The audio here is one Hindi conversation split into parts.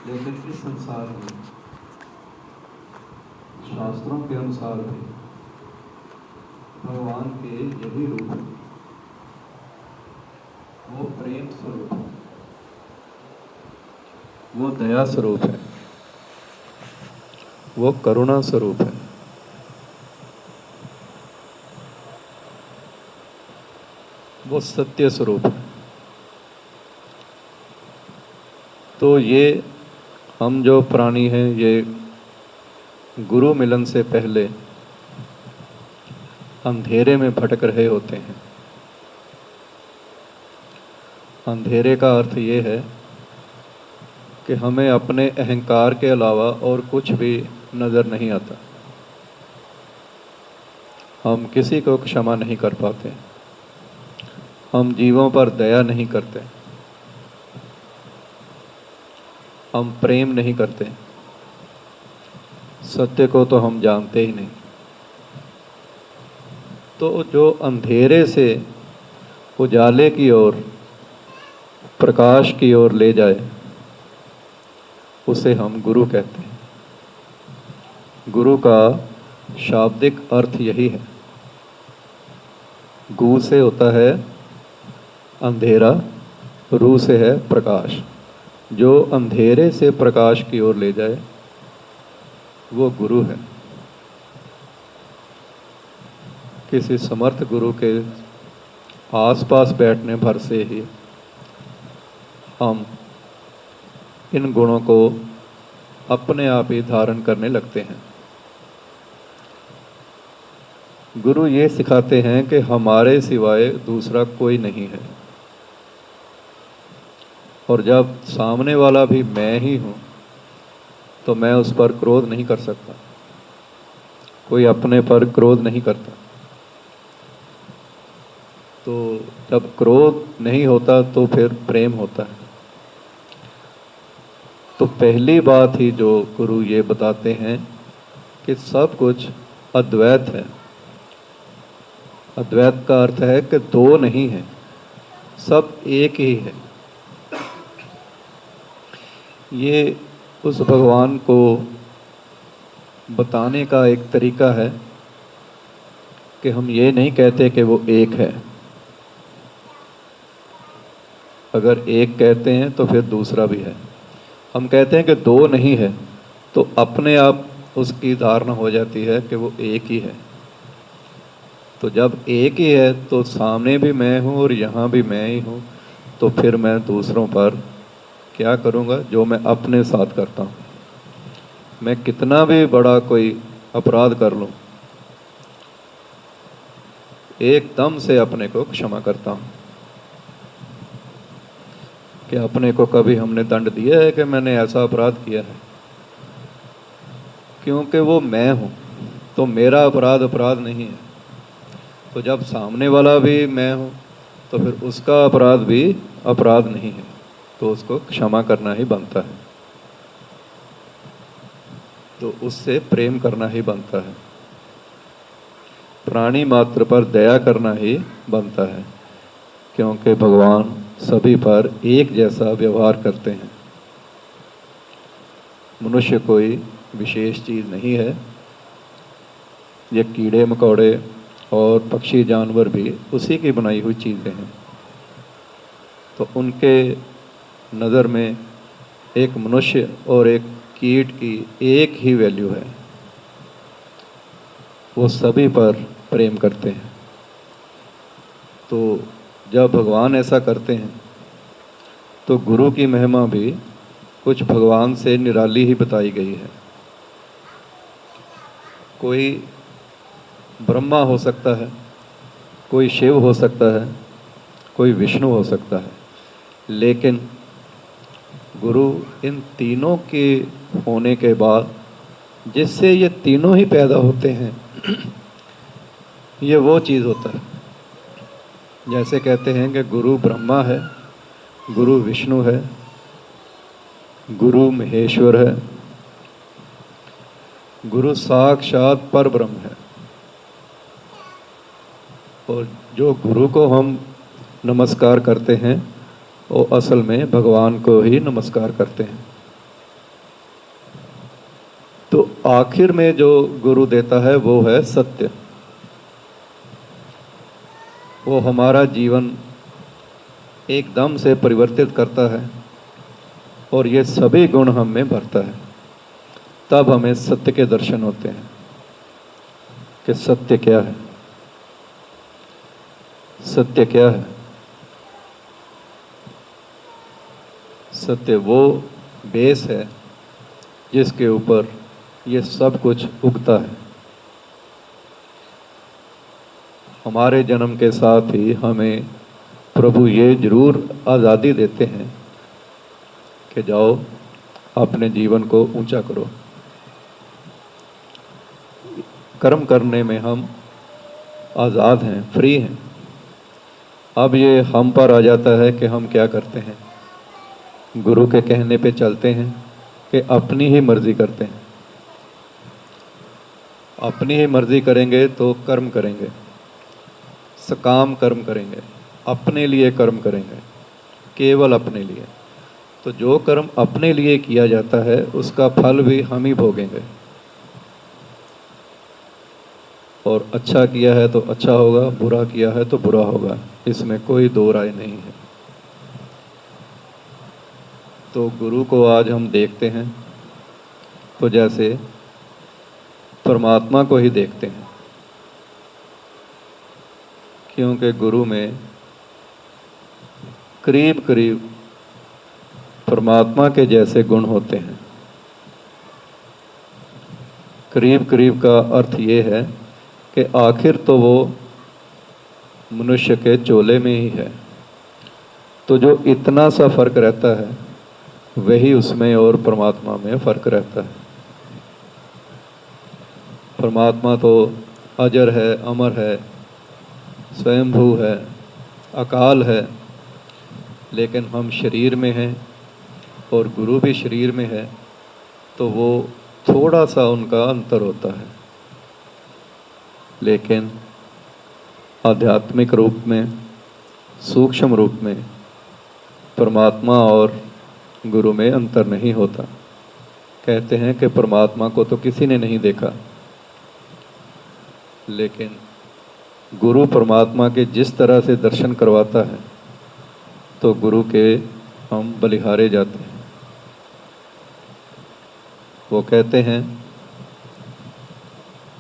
लेकिन इस संसार में शास्त्रों के अनुसार भी भगवान के यही रूप है। वो प्रेम स्वरूप है, वो दया स्वरूप है, वो करुणा स्वरूप है, वो सत्य स्वरूप है। तो ये हम जो प्राणी हैं, ये गुरु मिलन से पहले अंधेरे में भटक रहे होते हैं। अंधेरे का अर्थ ये है कि हमें अपने अहंकार के अलावा और कुछ भी नज़र नहीं आता। हम किसी को क्षमा नहीं कर पाते, हम जीवों पर दया नहीं करते, हम प्रेम नहीं करते, सत्य को तो हम जानते ही नहीं। तो जो अंधेरे से उजाले की ओर, प्रकाश की ओर ले जाए, उसे हम गुरु कहते हैं। गुरु का शाब्दिक अर्थ यही है। गु से होता है अंधेरा, रू से है प्रकाश। जो अंधेरे से प्रकाश की ओर ले जाए वो गुरु है। किसी समर्थ गुरु के आसपास बैठने भर से ही हम इन गुणों को अपने आप ही धारण करने लगते हैं। गुरु ये सिखाते हैं कि हमारे सिवाय दूसरा कोई नहीं है, और जब सामने वाला भी मैं ही हूँ तो मैं उस पर क्रोध नहीं कर सकता। कोई अपने पर क्रोध नहीं करता। तो जब क्रोध नहीं होता तो फिर प्रेम होता है। तो पहली बात ही जो गुरु ये बताते हैं कि सब कुछ अद्वैत है। अद्वैत का अर्थ है कि दो नहीं है, सब एक ही है। ये उस भगवान को बताने का एक तरीका है कि हम ये नहीं कहते कि वो एक है। अगर एक कहते हैं तो फिर दूसरा भी है। हम कहते हैं कि दो नहीं है तो अपने आप उसकी धारणा हो जाती है कि वो एक ही है। तो जब एक ही है तो सामने भी मैं हूँ और यहाँ भी मैं ही हूँ, तो फिर मैं दूसरों पर क्या करूँगा जो मैं अपने साथ करता हूँ। मैं कितना भी बड़ा कोई अपराध कर लूँ, एकदम से अपने को क्षमा करता हूँ। कि अपने को कभी हमने दंड दिया है कि मैंने ऐसा अपराध किया है? क्योंकि वो मैं हूँ तो मेरा अपराध अपराध नहीं है। तो जब सामने वाला भी मैं हूँ तो फिर उसका अपराध भी अपराध नहीं है, तो उसको क्षमा करना ही बनता है। तो उससे प्रेम करना ही बनता है। प्राणी मात्र पर दया करना ही बनता है, क्योंकि भगवान सभी पर एक जैसा व्यवहार करते हैं। मनुष्य कोई विशेष चीज़ नहीं है। ये कीड़े मकोड़े और पक्षी जानवर भी उसी की बनाई हुई चीज़ें हैं। तो उनके नज़र में एक मनुष्य और एक कीट की एक ही वैल्यू है। वो सभी पर प्रेम करते हैं। तो जब भगवान ऐसा करते हैं तो गुरु की महिमा भी कुछ भगवान से निराली ही बताई गई है। कोई ब्रह्मा हो सकता है, कोई शिव हो सकता है, कोई विष्णु हो सकता है, लेकिन गुरु इन तीनों के होने के बाद जिससे ये तीनों ही पैदा होते हैं ये वो चीज़ होता है। जैसे कहते हैं कि गुरु ब्रह्मा है, गुरु विष्णु है, गुरु महेश्वर है, गुरु साक्षात पर ब्रह्म है। और जो गुरु को हम नमस्कार करते हैं वो असल में भगवान को ही नमस्कार करते हैं। तो आखिर में जो गुरु देता है वो है सत्य। वो हमारा जीवन एकदम से परिवर्तित करता है और ये सभी गुण हम में भरता है। तब हमें सत्य के दर्शन होते हैं कि सत्य क्या है। सत्य क्या है? सत्य वो बेस है जिसके ऊपर ये सब कुछ उगता है। हमारे जन्म के साथ ही हमें प्रभु ये जरूर आज़ादी देते हैं कि जाओ अपने जीवन को ऊंचा करो। कर्म करने में हम आज़ाद हैं, फ्री हैं। अब ये हम पर आ जाता है कि हम क्या करते हैं। गुरु के कहने पे चलते हैं कि अपनी ही मर्जी करते हैं। अपनी ही मर्जी करेंगे तो कर्म करेंगे, सकाम कर्म करेंगे, अपने लिए कर्म करेंगे, केवल अपने लिए। तो जो कर्म अपने लिए किया जाता है उसका फल भी हम ही भोगेंगे। और अच्छा किया है तो अच्छा होगा, बुरा किया है तो बुरा होगा, इसमें कोई दो राय नहीं है। तो गुरु को आज हम देखते हैं तो जैसे परमात्मा को ही देखते हैं, क्योंकि गुरु में करीब करीब परमात्मा के जैसे गुण होते हैं। करीब करीब का अर्थ ये है कि आखिर तो वो मनुष्य के चोले में ही है। तो जो इतना सा फर्क रहता है वही उसमें और परमात्मा में फर्क रहता है। परमात्मा तो अजर है, अमर है, स्वयंभू है, अकाल है, लेकिन हम शरीर में हैं और गुरु भी शरीर में है, तो वो थोड़ा सा उनका अंतर होता है। लेकिन आध्यात्मिक रूप में, सूक्ष्म रूप में परमात्मा और गुरु में अंतर नहीं होता। कहते हैं कि परमात्मा को तो किसी ने नहीं देखा, लेकिन गुरु परमात्मा के जिस तरह से दर्शन करवाता है तो गुरु के हम बलिहारे जाते हैं। वो कहते हैं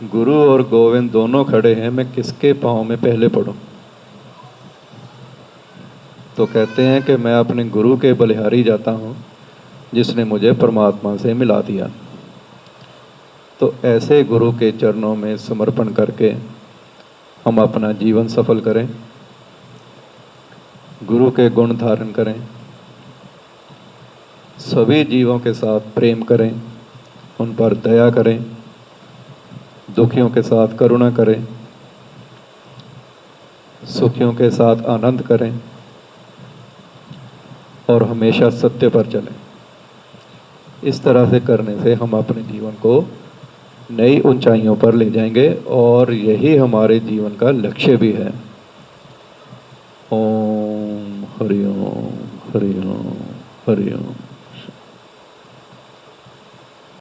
गुरु और गोविंद दोनों खड़े हैं, मैं किसके पाँव में पहले पड़ूं? तो कहते हैं कि मैं अपने गुरु के बलिहारी जाता हूँ जिसने मुझे परमात्मा से मिला दिया। तो ऐसे गुरु के चरणों में समर्पण करके हम अपना जीवन सफल करें, गुरु के गुण धारण करें, सभी जीवों के साथ प्रेम करें, उन पर दया करें, दुखियों के साथ करुणा करें, सुखियों के साथ आनंद करें और हमेशा सत्य पर चलें। इस तरह से करने से हम अपने जीवन को नई ऊंचाइयों पर ले जाएंगे और यही हमारे जीवन का लक्ष्य भी है। ओम हरि ओम हरि ओम हरि ओम।